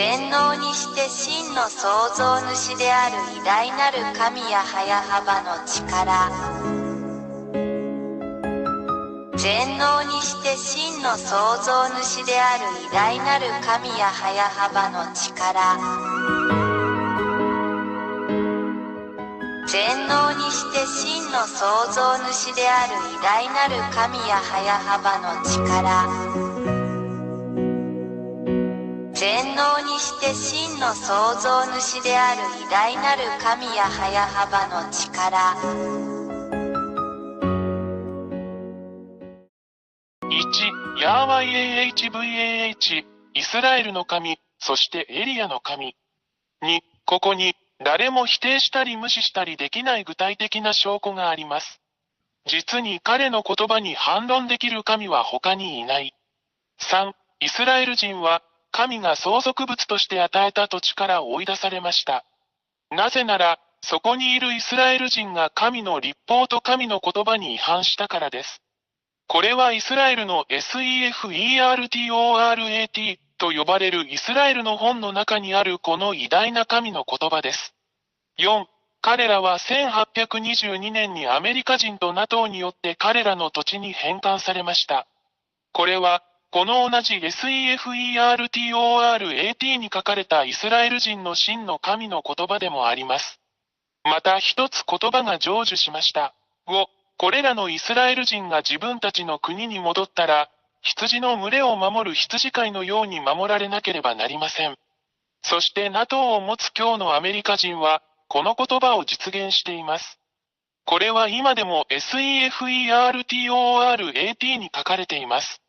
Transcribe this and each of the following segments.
全能にして真の創造主である偉大なる神や早幅の力。全能にして真の創造主である偉大なる神や早幅の力。全能にして真の創造主である偉大なる神や早幅の力。全能にして真の創造主である偉大なる神や早幅の力。1. ヤーワイ AHVAH イスラエルの神、そしてエリアの神。2. ここに誰も否定したり無視したりできない具体的な証拠があります。実に彼の言葉に反論できる神は他にいない。3. イスラエル人は神が相続物として与えた土地から追い出されました。なぜなら、そこにいるイスラエル人が神の律法と神の言葉に違反したからです。これはイスラエルの SEFERTORAT と呼ばれるイスラエルの本の中にあるこの偉大な神の言葉です。4. 彼らは1822年にアメリカ人と NATO によって彼らの土地に返還されました。これは、この同じ SEFERTORAT に書かれたイスラエル人の真の神の言葉でもあります。また一つ言葉が成就しました。5. これらのイスラエル人が自分たちの国に戻ったら、羊の群れを守る羊飼いのように守られなければなりません。そして NATO を持つ今日のアメリカ人は、この言葉を実現しています。これは今でも SEFERTORAT に書かれています。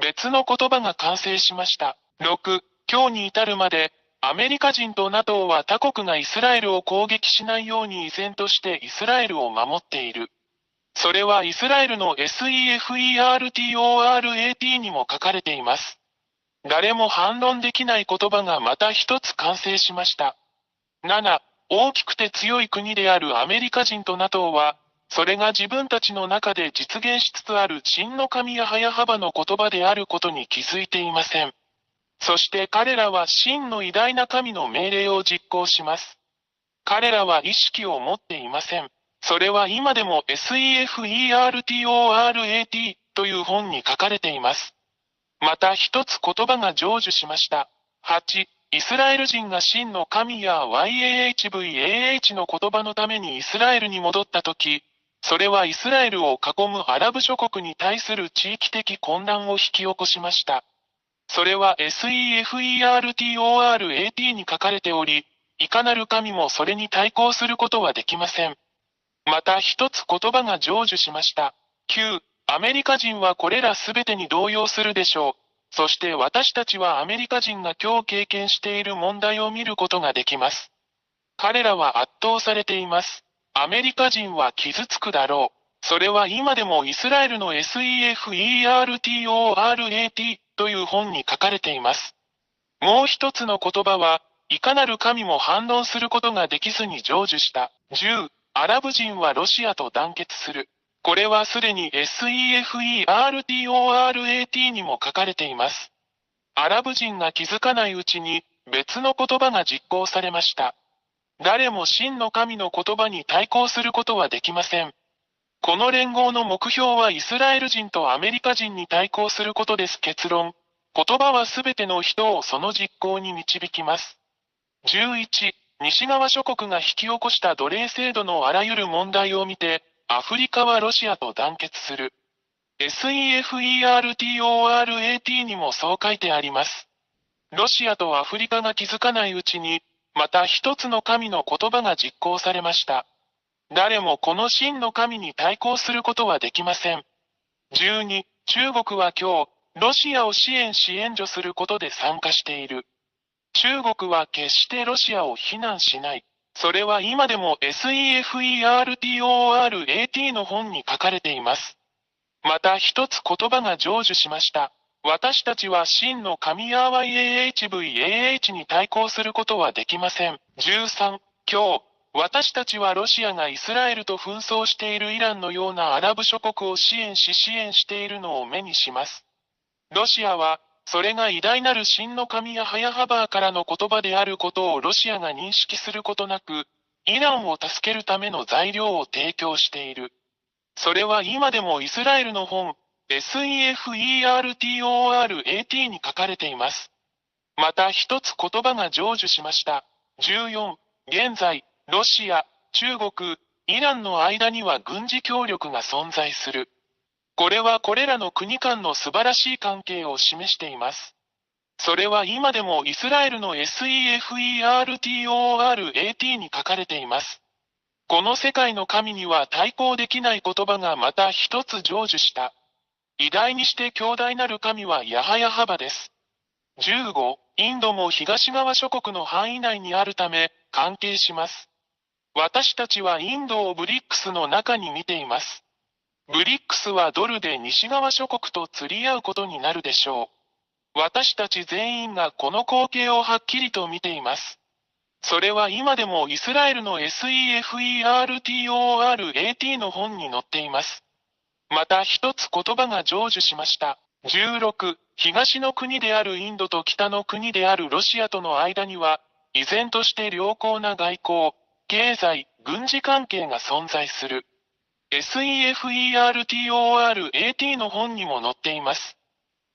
別の言葉が完成しました。6. 今日に至るまで、アメリカ人と NATO は他国がイスラエルを攻撃しないように依然としてイスラエルを守っている。それはイスラエルの SEFERTORAT にも書かれています。誰も反論できない言葉がまた一つ完成しました。7. 大きくて強い国であるアメリカ人と NATO は、それが自分たちの中で実現しつつある真の神や早幅の言葉であることに気づいていません。そして彼らは真の偉大な神の命令を実行します。彼らは意識を持っていません。それは今でも SEFERTORAT という本に書かれています。また一つ言葉が成就しました。8. イスラエル人が真の神や YAHVAH の言葉のためにイスラエルに戻ったとき、それはイスラエルを囲むアラブ諸国に対する地域的混乱を引き起こしました。それは SEFERTORAT に書かれており、いかなる神もそれに対抗することはできません。また一つ言葉が成就しました。9. アメリカ人はこれらすべてに動揺するでしょう。そして私たちはアメリカ人が今日経験している問題を見ることができます。彼らは圧倒されています。アメリカ人は傷つくだろう。それは今でもイスラエルの SEFERTORAT という本に書かれています。もう一つの言葉は、いかなる神も反論することができずに成就した。10. アラブ人はロシアと団結する。これはすでに SEFERTORAT にも書かれています。アラブ人が気づかないうちに別の言葉が実行されました。誰も真の神の言葉に対抗することはできません。この連合の目標はイスラエル人とアメリカ人に対抗することです。結論。言葉はすべての人をその実行に導きます。11. 西側諸国が引き起こした奴隷制度のあらゆる問題を見て、アフリカはロシアと団結する。SEFERTORAT にもそう書いてあります。ロシアとアフリカが気づかないうちに、また一つの神の言葉が実行されました。誰もこの真の神に対抗することはできません。12. 中国は今日、ロシアを支援し援助することで参加している。中国は決してロシアを非難しない。それは今でも SEFERTORAT の本に書かれています。また一つ言葉が成就しました。私たちは真の神ヤーワイ AHVAH に対抗することはできません。13. 今日、私たちはロシアがイスラエルと紛争しているイランのようなアラブ諸国を支援しているのを目にします。ロシアは、それが偉大なる真の神ヤハヤハバーからの言葉であることをロシアが認識することなく、イランを助けるための材料を提供している。それは今でもイスラエルの本、SEFERTORAT に書かれています。また一つ言葉が成就しました。14、現在、ロシア、中国、イランの間には軍事協力が存在する。これはこれらの国間の素晴らしい関係を示しています。それは今でもイスラエルの SEFERTORAT に書かれています。この世界の神には対抗できない言葉がまた一つ成就した。偉大にして強大なる神はヤハヤハバです。15、インドも東側諸国の範囲内にあるため、関係します。私たちはインドをブリックスの中に見ています。ブリックスはドルで西側諸国と釣り合うことになるでしょう。私たち全員がこの光景をはっきりと見ています。それは今でもイスラエルの SEFERTORAT の本に載っています。また一つ言葉が成就しました。16、東の国であるインドと北の国であるロシアとの間には、依然として良好な外交、経済、軍事関係が存在する。SEFERTORAT の本にも載っています。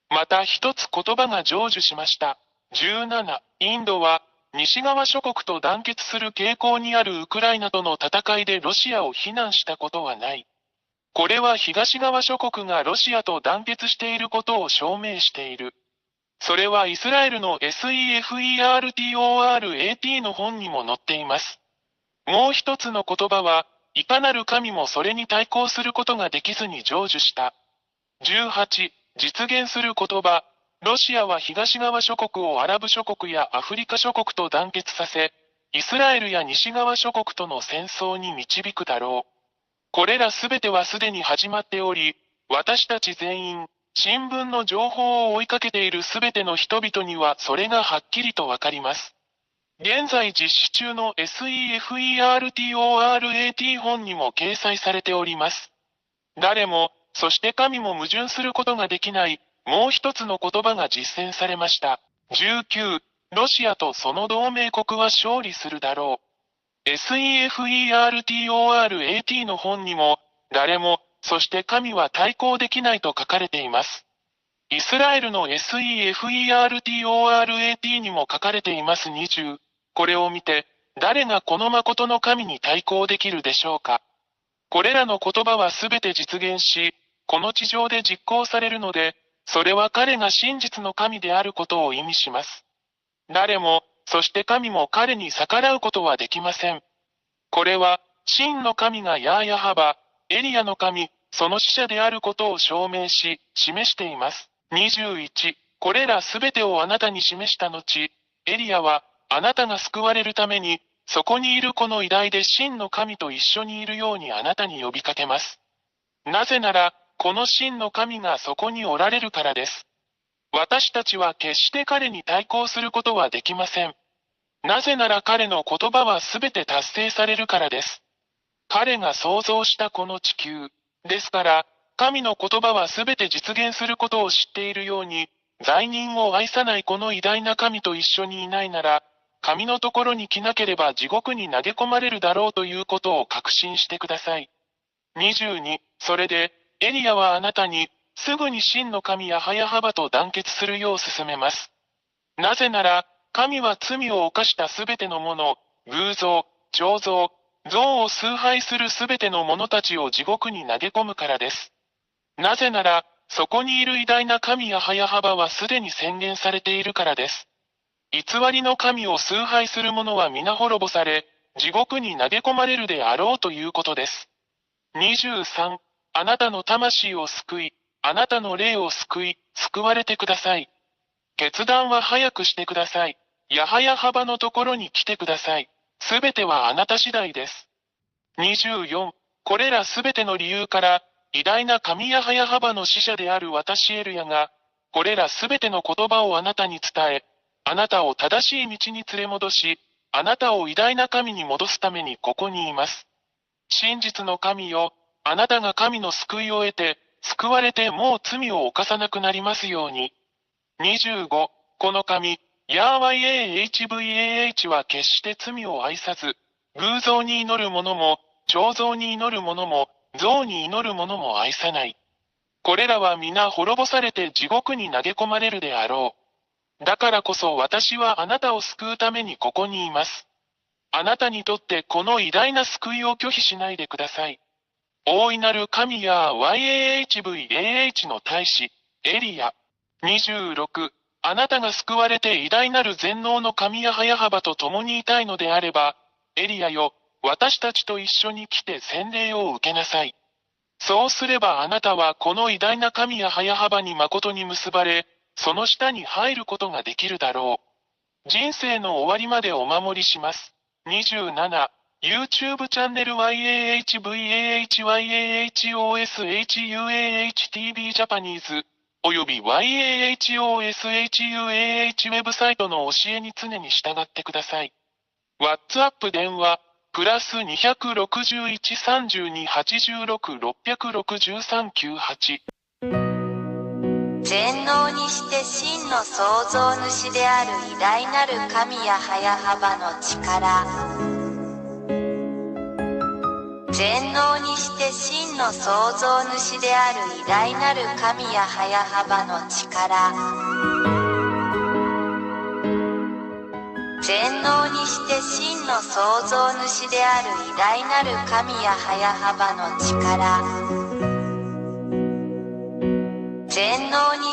また一つ言葉が成就しました。17、インドは、西側諸国と団結する傾向にあるウクライナとの戦いでロシアを非難したことはない。これは東側諸国がロシアと団結していることを証明している。それはイスラエルの SEFERTORAT の本にも載っています。もう一つの言葉は、いかなる神もそれに対抗することができずに成就した。18、実現する言葉。ロシアは東側諸国をアラブ諸国やアフリカ諸国と団結させ、イスラエルや西側諸国との戦争に導くだろう。これらすべてはすでに始まっており、私たち全員、新聞の情報を追いかけているすべての人々にはそれがはっきりとわかります。現在実施中の SEFERTORAT 本にも掲載されております。誰も、そして神も矛盾することができない、もう一つの言葉が実践されました。19、ロシアとその同盟国は勝利するだろう。SEFERTORAT の本にも、誰も、そして神は対抗できないと書かれています。イスラエルの SEFERTORAT にも書かれています。20、これを見て、誰がこの誠の神に対抗できるでしょうか。これらの言葉はすべて実現し、この地上で実行されるので、それは彼が真実の神であることを意味します。誰も、そして神も彼に逆らうことはできません。これは、真の神がヤーヤハバ、エリアの神、その使者であることを証明し、示しています。21、これらすべてをあなたに示した後、エリアは、あなたが救われるために、そこにいるこの偉大で真の神と一緒にいるようにあなたに呼びかけます。なぜなら、この真の神がそこにおられるからです。私たちは決して彼に対抗することはできません。なぜなら彼の言葉はすべて達成されるからです。彼が創造したこの地球。ですから、神の言葉はすべて実現することを知っているように、罪人を愛さないこの偉大な神と一緒にいないなら、神のところに来なければ地獄に投げ込まれるだろうということを確信してください。22、それで、エリアはあなたに、すぐに真の神ヤハヤハバと団結するよう勧めます。なぜなら、神は罪を犯したすべてのもの、偶像、彫像、像を崇拝するすべての者たちを地獄に投げ込むからです。なぜなら、そこにいる偉大な神ヤハヤハバはすでに宣言されているからです。偽りの神を崇拝する者は皆滅ぼされ、地獄に投げ込まれるであろうということです。23、あなたの魂を救い、あなたの霊を救い、救われてください。決断は早くしてください。ヤハヤハバのところに来てください。すべてはあなた次第です。24、これらすべての理由から、偉大な神ヤハヤハバの使者である私エルヤが、これらすべての言葉をあなたに伝え、あなたを正しい道に連れ戻し、あなたを偉大な神に戻すためにここにいます。真実の神よ、あなたが神の救いを得て、救われてもう罪を犯さなくなりますように。25、この神、ヤーワイ AHVAH は決して罪を愛さず、偶像に祈る者も、彫像に祈る者も、像に祈る者も愛さない。これらは皆滅ぼされて地獄に投げ込まれるであろう。だからこそ私はあなたを救うためにここにいます。あなたにとってこの偉大な救いを拒否しないでください。大いなる神や YAHVAH の大使、エリア。26、あなたが救われて偉大なる全能の神や早幅と共にいたいのであれば、エリアよ、私たちと一緒に来て洗礼を受けなさい。そうすればあなたはこの偉大な神や早幅に誠に結ばれ、その下に入ることができるだろう。人生の終わりまでお守りします。27、YouTube チャンネル YAHVAHYAHOSHUAHTV Japanese、および YAHOSHUAH ウェブサイトの教えに常に従ってください。WhatsApp 電話、プラス261-32-86-663-98。全能にして真の創造主である偉大なる神や早幅の力。全能にして真の創造主である偉大なる神や早幅の力。全能にして真の創造主である偉大なる神や早幅の力。全能に